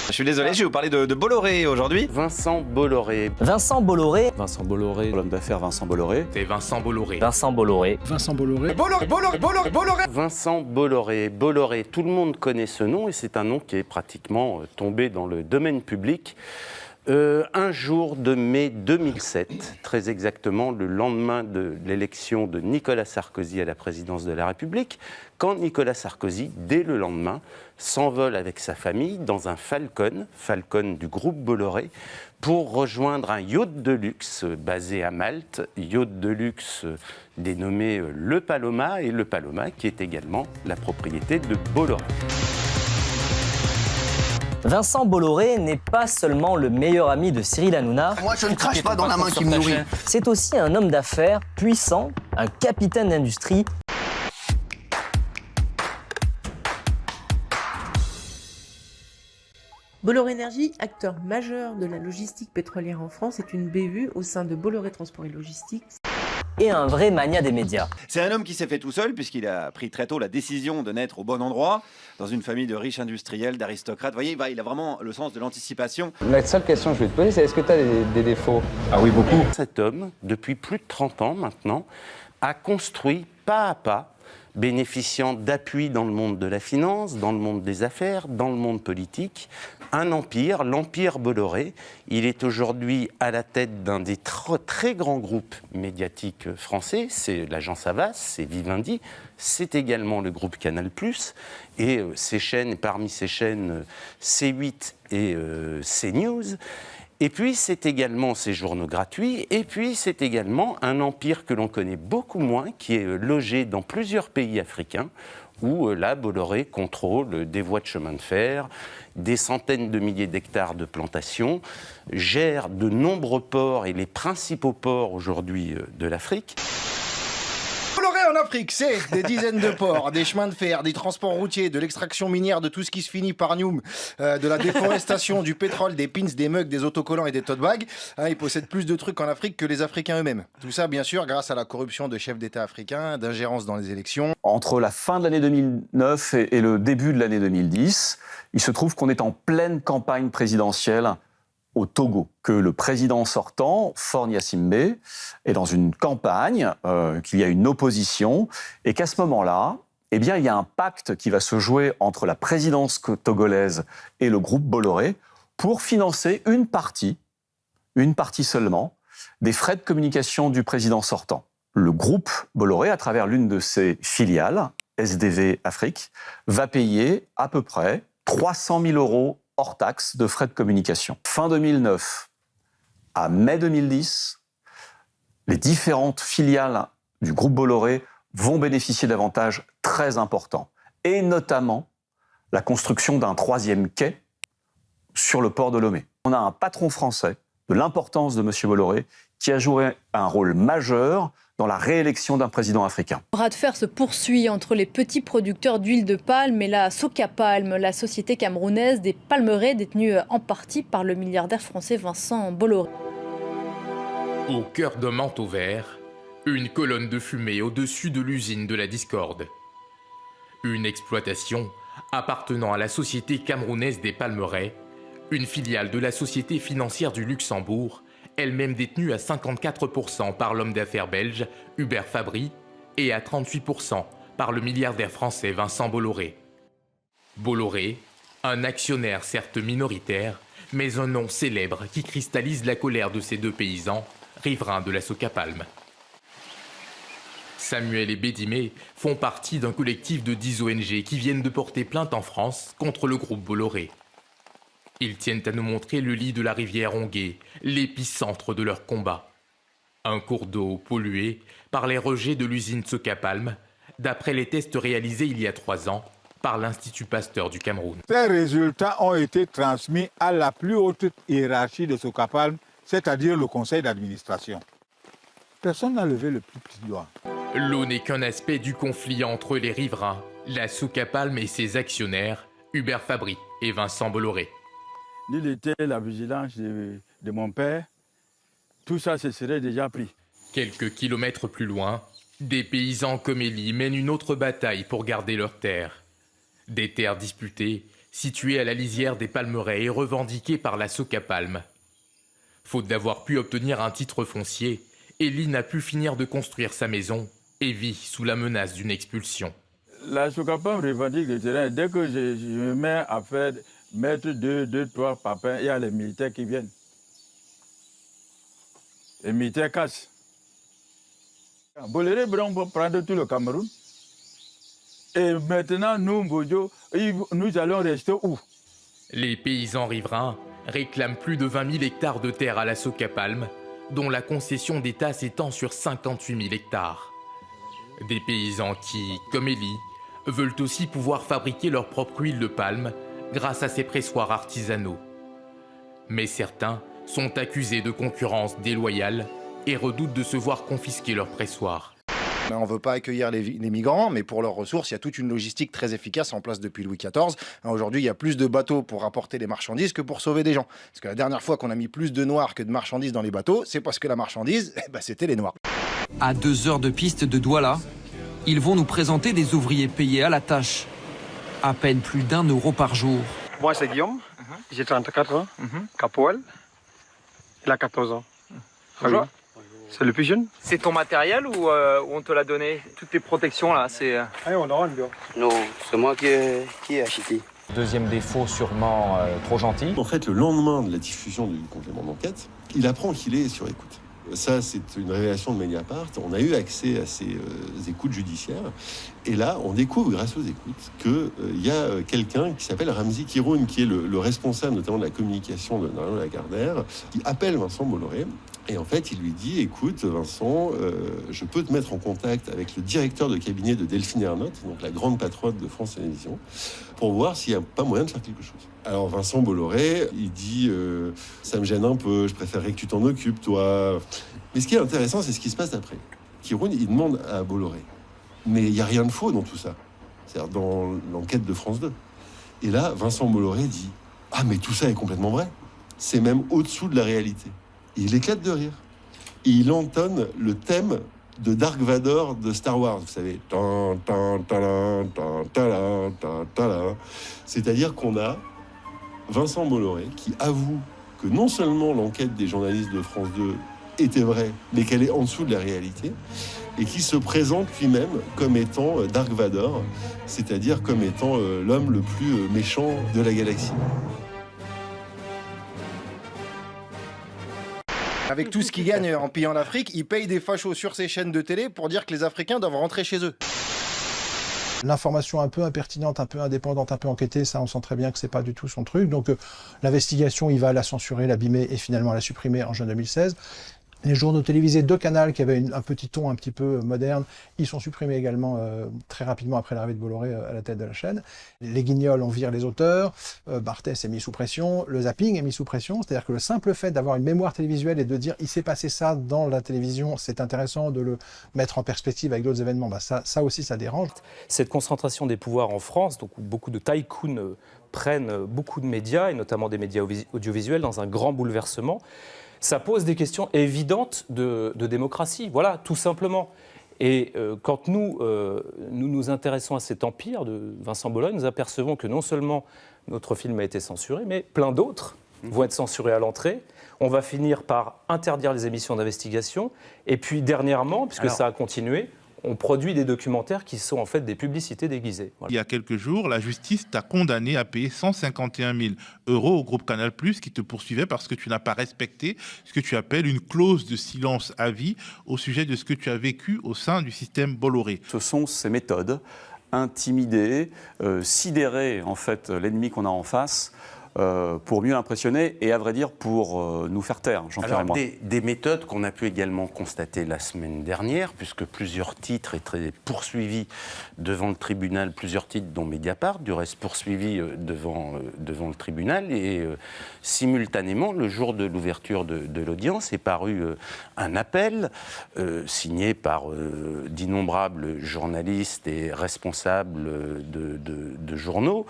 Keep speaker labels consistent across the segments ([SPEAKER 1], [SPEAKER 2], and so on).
[SPEAKER 1] Je suis désolé, je vais vous parler de Bolloré aujourd'hui.
[SPEAKER 2] Vincent Bolloré.
[SPEAKER 3] Vincent Bolloré.
[SPEAKER 4] Vincent Bolloré, l'homme d'affaires Vincent Bolloré.
[SPEAKER 5] C'est Vincent Bolloré.
[SPEAKER 3] Vincent Bolloré.
[SPEAKER 6] Vincent Bolloré.
[SPEAKER 2] Vincent Bolloré. Bolloré, tout le monde connaît ce nom et c'est un nom qui est pratiquement tombé dans le domaine public. Un jour de mai 2007, très exactement le lendemain de l'élection de Nicolas Sarkozy à la présidence de la République, quand Nicolas Sarkozy, dès le lendemain, s'envole avec sa famille dans un Falcon du groupe Bolloré, pour rejoindre un yacht de luxe basé à Malte, yacht de luxe dénommé le Paloma, et le Paloma qui est également la propriété de Bolloré.
[SPEAKER 3] Vincent Bolloré n'est pas seulement le meilleur ami de Cyril Hanouna.
[SPEAKER 7] Moi, je ne crache pas dans la main qui me nourrit.
[SPEAKER 3] C'est aussi un homme d'affaires puissant, un capitaine d'industrie.
[SPEAKER 8] Bolloré Énergie, acteur majeur de la logistique pétrolière en France, est une BU au sein de Bolloré Transport et Logistique.
[SPEAKER 3] Et un vrai mania des médias.
[SPEAKER 1] C'est un homme qui s'est fait tout seul puisqu'il a pris très tôt la décision de naître au bon endroit, dans une famille de riches industriels, d'aristocrates. Vous voyez, il a vraiment le sens de l'anticipation.
[SPEAKER 4] La seule question que je vais te poser, c'est est-ce que tu as des défauts? Ah oui, beaucoup.
[SPEAKER 2] Cet homme, depuis plus de 30 ans maintenant, a construit pas à pas, bénéficiant d'appui dans le monde de la finance, dans le monde des affaires, dans le monde politique, un empire, l'empire Bolloré. Il est aujourd'hui à la tête d'un des très grands groupes médiatiques français, c'est l'agence Havas, c'est Vivendi, c'est également le groupe Canal+, et ses chaînes, parmi ces chaînes C8 et CNews. Et puis, c'est également ces journaux gratuits, et puis c'est également un empire que l'on connaît beaucoup moins, qui est logé dans plusieurs pays africains, où là, Bolloré contrôle des voies de chemin de fer, des centaines de milliers d'hectares de plantations, gère de nombreux ports et les principaux ports aujourd'hui de l'Afrique.
[SPEAKER 6] Bolloré en Afrique, c'est des dizaines de ports, des chemins de fer, des transports routiers, de l'extraction minière, de tout ce qui se finit par Nioum, de la déforestation, du pétrole, des pins, des mugs, des autocollants et des tote bags. Il possède plus de trucs en Afrique que les Africains eux-mêmes. Tout ça, bien sûr, grâce à la corruption de chefs d'État africains, d'ingérence dans les élections.
[SPEAKER 4] Entre la fin de l'année 2009 et le début de l'année 2010, il se trouve qu'on est en pleine campagne présidentielle au Togo, que le président sortant, Faure Gnassingbé, est dans une campagne, qu'il y a une opposition, et qu'à ce moment-là, eh bien, il y a un pacte qui va se jouer entre la présidence togolaise et le groupe Bolloré pour financer une partie seulement, des frais de communication du président sortant. Le groupe Bolloré, à travers l'une de ses filiales, SDV Afrique, va payer à peu près 300 000 € hors taxe de frais de communication. Fin 2009 à mai 2010, les différentes filiales du groupe Bolloré vont bénéficier d'avantages très importants, et notamment la construction d'un 3e quai sur le port de Lomé. On a un patron français de l'importance de M. Bolloré qui a joué un rôle majeur dans la réélection d'un président africain.
[SPEAKER 9] Le bras de fer se poursuit entre les petits producteurs d'huile de palme et la Socapalm, la société camerounaise des palmeraies détenue en partie par le milliardaire français Vincent Bolloré.
[SPEAKER 5] Au cœur d'un manteau vert, une colonne de fumée au-dessus de l'usine de la discorde. Une exploitation appartenant à la société camerounaise des palmeraies, une filiale de la société financière du Luxembourg, elle-même détenue à 54% par l'homme d'affaires belge Hubert Fabry et à 38% par le milliardaire français Vincent Bolloré. Bolloré, un actionnaire certes minoritaire, mais un nom célèbre qui cristallise la colère de ces deux paysans, riverains de la Socapalm. Samuel et Bédimé font partie d'un collectif de 10 ONG qui viennent de porter plainte en France contre le groupe Bolloré. Ils tiennent à nous montrer le lit de la rivière Ongué, l'épicentre de leur combat. Un cours d'eau pollué par les rejets de l'usine Socapalm, d'après les tests réalisés il y a 3 ans par l'Institut Pasteur du Cameroun.
[SPEAKER 10] Ces résultats ont été transmis à la plus haute hiérarchie de Socapalm, c'est-à-dire le conseil d'administration. Personne n'a levé le plus petit doigt.
[SPEAKER 5] L'eau n'est qu'un aspect du conflit entre les riverains, la Socapalm et ses actionnaires, Hubert Fabry et Vincent Bolloré.
[SPEAKER 10] L'île était la vigilance de mon père, tout ça se serait déjà pris.
[SPEAKER 5] Quelques kilomètres plus loin, des paysans comme Élie mènent une autre bataille pour garder leurs terres. Des terres disputées situé à la lisière des Palmeraies et revendiqué par la Socapalm. Faute d'avoir pu obtenir un titre foncier, Elie n'a pu finir de construire sa maison et vit sous la menace d'une expulsion.
[SPEAKER 11] La Socapalm revendique le terrain. Dès que je me mets à mettre deux, trois papins, il y a les militaires qui viennent. Les militaires cassent. Bolloré Brown peut prendre tout le Cameroun. Et maintenant, nous, Mbodjo, nous allons rester où?
[SPEAKER 5] Les paysans riverains réclament plus de 20 000 hectares de terre à la Socapalm, dont la concession d'État s'étend sur 58 000 hectares. Des paysans qui, comme Elie, veulent aussi pouvoir fabriquer leur propre huile de palme grâce à ces pressoirs artisanaux. Mais certains sont accusés de concurrence déloyale et redoutent de se voir confisquer leurs pressoirs.
[SPEAKER 6] On ne veut pas accueillir les migrants, mais pour leurs ressources, il y a toute une logistique très efficace en place depuis Louis XIV. Aujourd'hui, il y a plus de bateaux pour apporter les marchandises que pour sauver des gens. Parce que la dernière fois qu'on a mis plus de noirs que de marchandises dans les bateaux, c'est parce que la marchandise, c'était les noirs.
[SPEAKER 12] À 2 heures de piste de Douala, ils vont nous présenter des ouvriers payés à la tâche. À peine plus d'1 euro par jour.
[SPEAKER 13] Moi, c'est Guillaume, j'ai 34 ans, Capoel, il a 14 ans. Bonjour. C'est le plus jeune.
[SPEAKER 14] C'est ton matériel ou on te l'a donné? Toutes tes protections là, c'est...
[SPEAKER 15] Non, c'est moi qui ai acheté.
[SPEAKER 16] Deuxième défaut, sûrement trop gentil.
[SPEAKER 17] En fait, le lendemain de la diffusion du complément d'enquête, il apprend qu'il est sur écoute. Ça, c'est une révélation de Mediapart. On a eu accès à ces écoutes judiciaires. Et là, on découvre, grâce aux écoutes, qu'il y a quelqu'un qui s'appelle Ramzi Kiroun, qui est le responsable notamment de la communication de Marion Lagardère, qui appelle Vincent Bolloré. Et en fait, il lui dit, écoute, Vincent, je peux te mettre en contact avec le directeur de cabinet de Delphine Ernotte, donc la grande patronne de France Télévisions, pour voir s'il n'y a pas moyen de faire quelque chose. Alors Vincent Bolloré, il dit, ça me gêne un peu, je préférerais que tu t'en occupes, toi. Mais ce qui est intéressant, c'est ce qui se passe après. Kiroun, il demande à Bolloré. Mais il n'y a rien de faux dans tout ça. C'est-à-dire dans l'enquête de France 2. Et là, Vincent Bolloré dit, ah mais tout ça est complètement vrai. C'est même au-dessous de la réalité. Et il éclate de rire. Et il entonne le thème de Dark Vador de Star Wars, vous savez. C'est-à-dire qu'on a Vincent Bolloré qui avoue que non seulement l'enquête des journalistes de France 2 était vraie, mais qu'elle est en dessous de la réalité, et qui se présente lui-même comme étant Dark Vador, c'est-à-dire comme étant l'homme le plus méchant de la galaxie.
[SPEAKER 6] Avec tout ce qu'ils gagnent en pillant l'Afrique, ils payent des fachos sur ces chaînes de télé pour dire que les Africains doivent rentrer chez eux.
[SPEAKER 18] L'information un peu impertinente, un peu indépendante, un peu enquêtée, ça on sent très bien que c'est pas du tout son truc. Donc l'investigation, il va la censurer, l'abîmer et finalement la supprimer en juin 2016. Les journaux télévisés de Canal, qui avaient un petit ton un petit peu moderne, ils sont supprimés également très rapidement après l'arrivée de Bolloré à la tête de la chaîne. Les Guignols, on vire les auteurs, Barthès est mis sous pression, le zapping est mis sous pression, c'est-à-dire que le simple fait d'avoir une mémoire télévisuelle et de dire il s'est passé ça dans la télévision, c'est intéressant de le mettre en perspective avec d'autres événements, ça aussi ça dérange.
[SPEAKER 16] Cette concentration des pouvoirs en France, donc où beaucoup de tycoons prennent beaucoup de médias, et notamment des médias audiovisuels, dans un grand bouleversement, ça pose des questions évidentes de démocratie, voilà, tout simplement. Et quand nous nous intéressons à cet empire de Vincent Bolloré, nous apercevons que non seulement notre film a été censuré, mais plein d'autres vont être censurés à l'entrée. On va finir par interdire les émissions d'investigation. Et puis dernièrement, puisque ça a continué, on produit des documentaires qui sont en fait des publicités déguisées. Voilà.
[SPEAKER 19] Il y a quelques jours, la justice t'a condamné à payer 151 000 € au groupe Canal+, qui te poursuivait parce que tu n'as pas respecté ce que tu appelles une clause de silence à vie au sujet de ce que tu as vécu au sein du système Bolloré.
[SPEAKER 4] Ce sont ces méthodes, intimider, sidérer en fait l'ennemi qu'on a en face, pour mieux l'impressionner et, à vrai dire, pour nous faire taire, Jean-Pierre et moi.
[SPEAKER 2] Des méthodes qu'on a pu également constater la semaine dernière, puisque plusieurs titres étaient poursuivis devant le tribunal, plusieurs titres dont Mediapart, du reste poursuivis devant le tribunal, et simultanément, le jour de l'ouverture de l'audience, est paru un appel signé par d'innombrables journalistes et responsables de journaux,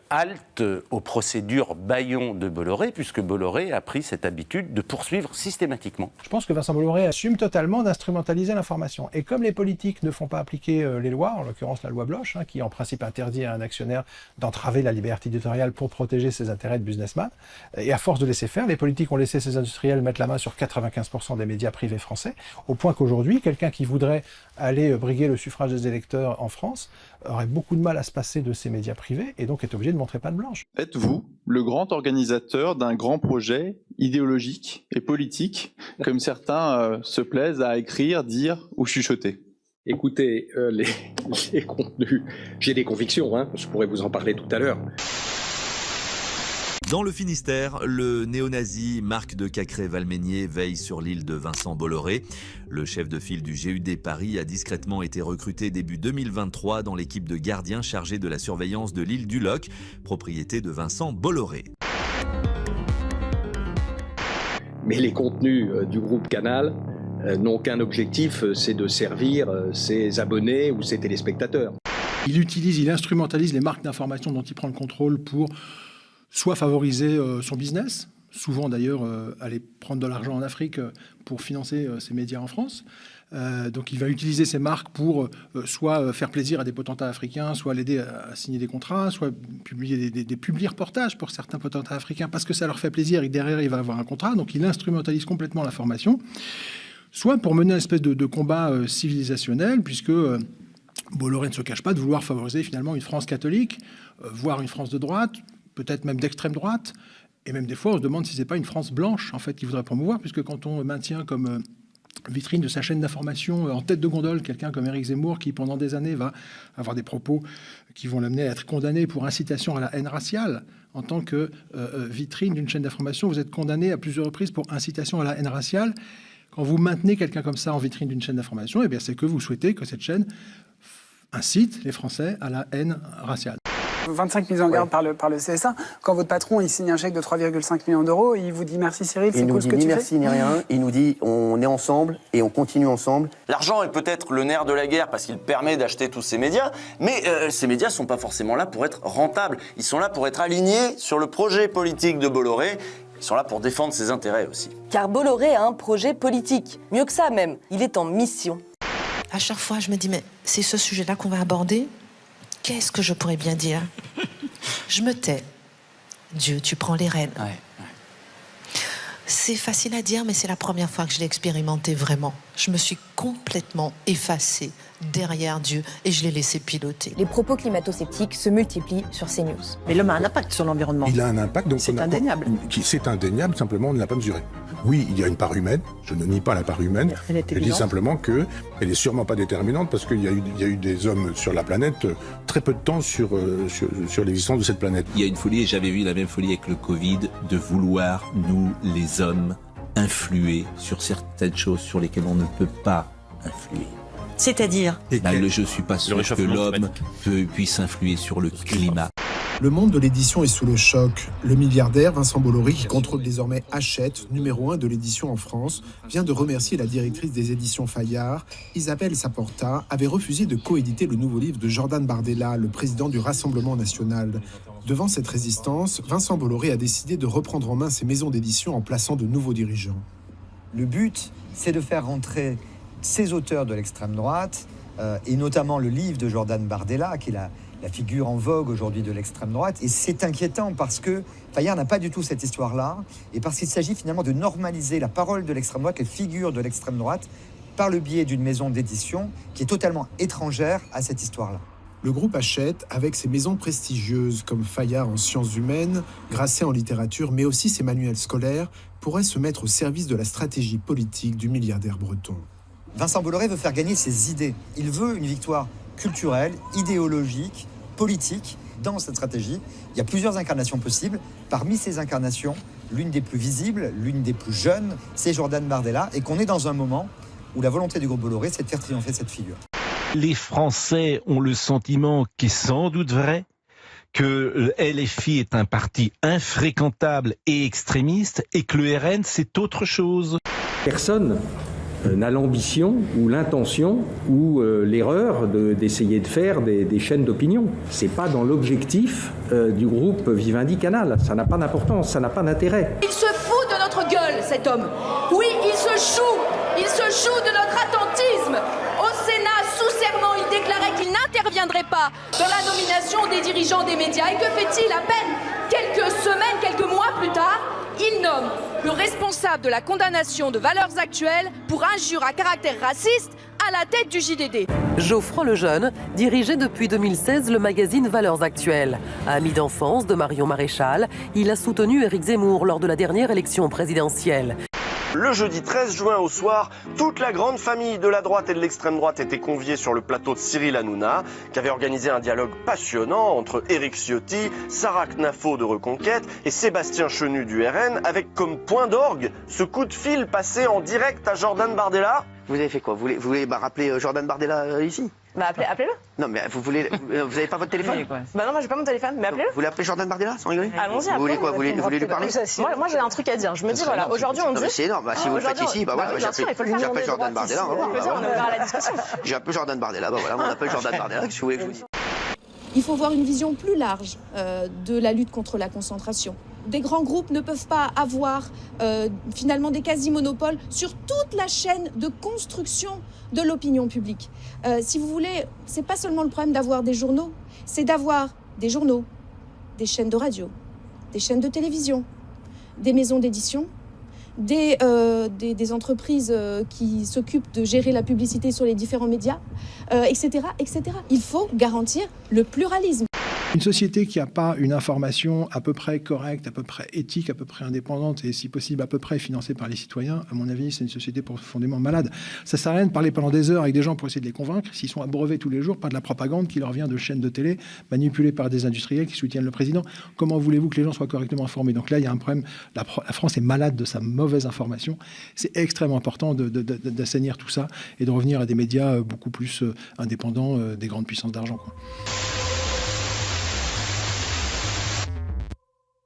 [SPEAKER 2] halte au procédé procédure bâillon de Bolloré, puisque Bolloré a pris cette habitude de poursuivre systématiquement.
[SPEAKER 18] Je pense que Vincent Bolloré assume totalement d'instrumentaliser l'information. Et comme les politiques ne font pas appliquer les lois, en l'occurrence la loi Bloch, qui en principe interdit à un actionnaire d'entraver la liberté éditoriale pour protéger ses intérêts de businessman, et à force de laisser faire, les politiques ont laissé ces industriels mettre la main sur 95% des médias privés français, au point qu'aujourd'hui, quelqu'un qui voudrait aller briguer le suffrage des électeurs en France aurait beaucoup de mal à se passer de ces médias privés et donc est obligé de montrer patte blanche.
[SPEAKER 20] Êtes-vous le grand organisateur d'un grand projet idéologique et politique, comme certains se plaisent à écrire, dire ou chuchoter?
[SPEAKER 21] Écoutez, les contenus, j'ai des convictions, je pourrais vous en parler tout à l'heure.
[SPEAKER 22] Dans le Finistère, le néo-nazi Marc de Cacré-Valménier veille sur l'île de Vincent Bolloré. Le chef de file du GUD Paris a discrètement été recruté début 2023 dans l'équipe de gardiens chargée de la surveillance de l'île du Loc, propriété de Vincent Bolloré.
[SPEAKER 21] Mais les contenus du groupe Canal n'ont qu'un objectif, c'est de servir ses abonnés ou ses téléspectateurs.
[SPEAKER 18] Il instrumentalise les marques d'information dont il prend le contrôle pour soit favoriser son business, souvent d'ailleurs aller prendre de l'argent en Afrique pour financer ses médias en France. Donc il va utiliser ces marques pour soit faire plaisir à des potentats africains, soit l'aider à signer des contrats, soit publier des publi-reportages pour certains potentats africains parce que ça leur fait plaisir et que derrière il va avoir un contrat. Donc il instrumentalise complètement l'information, soit pour mener une espèce de combat civilisationnel, puisque Bolloré ne se cache pas de vouloir favoriser finalement une France catholique, voire une France de droite, peut-être même d'extrême droite, et même des fois on se demande si c'est pas une France blanche en fait qu'il voudrait promouvoir, puisque quand on maintient comme vitrine de sa chaîne d'information en tête de gondole quelqu'un comme Éric Zemmour qui pendant des années va avoir des propos qui vont l'amener à être condamné pour incitation à la haine raciale, en tant que vitrine d'une chaîne d'information, vous êtes condamné à plusieurs reprises pour incitation à la haine raciale. Quand vous maintenez quelqu'un comme ça en vitrine d'une chaîne d'information, eh bien c'est que vous souhaitez que cette chaîne incite les Français à la haine raciale.
[SPEAKER 23] 25 mises en garde par le CSA. Quand votre patron il signe un chèque de 3,5 millions d'euros, il vous dit merci Cyril, c'est cool ce que tu fais.
[SPEAKER 15] Il nous dit ni merci ni rien, il nous dit on est ensemble et on continue ensemble.
[SPEAKER 24] L'argent est peut-être le nerf de la guerre parce qu'il permet d'acheter tous ces médias, mais ces médias ne sont pas forcément là pour être rentables. Ils sont là pour être alignés sur le projet politique de Bolloré. Ils sont là pour défendre ses intérêts aussi.
[SPEAKER 25] Car Bolloré a un projet politique. Mieux que ça même, il est en mission.
[SPEAKER 26] À chaque fois, je me dis, mais c'est ce sujet-là qu'on va aborder ? Qu'est-ce que je pourrais bien dire ? Je me tais. Dieu, tu prends les rênes. Ouais. C'est facile à dire, mais c'est la première fois que je l'ai expérimenté vraiment. Je me suis complètement effacée derrière Dieu et je l'ai laissé piloter.
[SPEAKER 25] Les propos climato-sceptiques se multiplient sur CNews.
[SPEAKER 27] Mais l'homme a un impact sur l'environnement.
[SPEAKER 28] Il a un impact, donc
[SPEAKER 27] c'est indéniable.
[SPEAKER 28] C'est indéniable, simplement on ne l'a pas mesuré. Oui, il y a une part humaine, je ne nie pas la part humaine.
[SPEAKER 27] Elle
[SPEAKER 28] dis simplement qu'elle n'est sûrement pas déterminante parce qu'il y a eu des hommes sur la planète très peu de temps sur l'existence de cette planète.
[SPEAKER 29] Il y a une folie, et j'avais vu la même folie avec le Covid, de vouloir, nous les hommes, influer sur certaines choses sur lesquelles on ne peut pas influer.
[SPEAKER 27] C'est-à-dire
[SPEAKER 29] je ne suis pas sûr que l'homme puisse influer sur le climat.
[SPEAKER 30] Le monde de l'édition est sous le choc. Le milliardaire Vincent Bolloré, qui contrôle désormais Hachette, numéro 1 de l'édition en France, vient de remercier la directrice des éditions Fayard. Isabelle Saporta avait refusé de coéditer le nouveau livre de Jordan Bardella, le président du Rassemblement national. Devant cette résistance, Vincent Bolloré a décidé de reprendre en main ses maisons d'édition en plaçant de nouveaux dirigeants.
[SPEAKER 31] Le but, c'est de faire rentrer ces auteurs de l'extrême droite, et notamment le livre de Jordan Bardella, qui est la figure en vogue aujourd'hui de l'extrême droite. Et c'est inquiétant parce que Fayard n'a pas du tout cette histoire-là, et parce qu'il s'agit finalement de normaliser la parole de l'extrême droite, les figures de l'extrême droite, par le biais d'une maison d'édition qui est totalement étrangère à cette histoire-là.
[SPEAKER 30] Le groupe Hachette, avec ses maisons prestigieuses comme Fayard en sciences humaines, Grasset en littérature, mais aussi ses manuels scolaires, pourrait se mettre au service de la stratégie politique du milliardaire breton.
[SPEAKER 31] Vincent Bolloré veut faire gagner ses idées. Il veut une victoire culturelle, idéologique, politique. Dans cette stratégie, il y a plusieurs incarnations possibles. Parmi ces incarnations, l'une des plus visibles, l'une des plus jeunes, c'est Jordan Bardella, et qu'on est dans un moment où la volonté du groupe Bolloré, c'est de faire triompher cette figure.
[SPEAKER 32] Les Français ont le sentiment, qui est sans doute vrai, que LFI est un parti infréquentable et extrémiste, et que le RN, c'est autre chose.
[SPEAKER 33] Personne
[SPEAKER 21] n'a l'ambition ou l'intention ou l'erreur d'essayer de faire des chaînes d'opinion. C'est pas dans l'objectif du groupe Vivendi Canal. Ça n'a pas d'importance, ça n'a pas d'intérêt.
[SPEAKER 1] Il se fout de notre gueule, cet homme. Oui, il se joue de notre attentisme. Au Sénat, sous serment, il déclarait qu'il n'interviendrait pas dans la nomination des dirigeants des médias. Et que fait-il à peine quelques semaines, quelques mois plus tard? Il nomme le responsable de la condamnation de Valeurs Actuelles pour injure à caractère raciste à la tête du JDD.
[SPEAKER 3] Geoffroy Lejeune dirigeait depuis 2016 le magazine Valeurs Actuelles. Ami d'enfance de Marion Maréchal, il a soutenu Éric Zemmour lors de la dernière élection présidentielle.
[SPEAKER 24] Le jeudi 13 juin au soir, toute la grande famille de la droite et de l'extrême droite était conviée sur le plateau de Cyril Hanouna, qui avait organisé un dialogue passionnant entre Éric Ciotti, Sarah Knafo de Reconquête et Sébastien Chenu du RN, avec comme point d'orgue ce coup de fil passé en direct à Jordan Bardella.
[SPEAKER 15] Vous avez fait quoi? Vous voulez rappeler Jordan Bardella ici?
[SPEAKER 5] Bah appelez-le.
[SPEAKER 15] Non mais vous avez pas votre téléphone?
[SPEAKER 5] Bah non, moi j'ai pas mon téléphone, mais appelez-le.
[SPEAKER 15] Vous voulez appeler Jordan Bardella sans rigoler?
[SPEAKER 5] Allons-y.
[SPEAKER 15] Vous voulez quoi? Vous voulez lui parler?
[SPEAKER 5] Moi j'ai un truc à dire. Je me dis voilà, aujourd'hui on dit.
[SPEAKER 15] C'est énorme. Si vous le faites ici, bah voilà, j'appelle Jordan Bardella.
[SPEAKER 5] On est ouvert à la discussion.
[SPEAKER 15] J'appelle Jordan Bardella. Bah voilà, on appelle Jordan Bardella. Qu'est-ce que vous voulez que je vous dise?
[SPEAKER 1] Il faut voir une vision plus large de la lutte contre la concentration. Des grands groupes ne peuvent pas avoir finalement des quasi-monopoles sur toute la chaîne de construction de l'opinion publique. Si vous voulez, c'est pas seulement le problème d'avoir des journaux, c'est d'avoir des journaux, des chaînes de radio, des chaînes de télévision, des maisons d'édition, des entreprises qui s'occupent de gérer la publicité sur les différents médias, etc., etc. Il faut garantir le pluralisme.
[SPEAKER 18] Une société qui n'a pas une information à peu près correcte, à peu près éthique, à peu près indépendante et si possible à peu près financée par les citoyens, à mon avis, c'est une société profondément malade. Ça ne sert à rien de parler pendant des heures avec des gens pour essayer de les convaincre s'ils sont abreuvés tous les jours par de la propagande qui leur vient de chaînes de télé manipulées par des industriels qui soutiennent le président. Comment voulez-vous que les gens soient correctement informés? Donc là, il y a un problème. La France est malade de sa mauvaise information. C'est extrêmement important d'assainir tout ça et de revenir à des médias beaucoup plus indépendants des grandes puissances d'argent, quoi.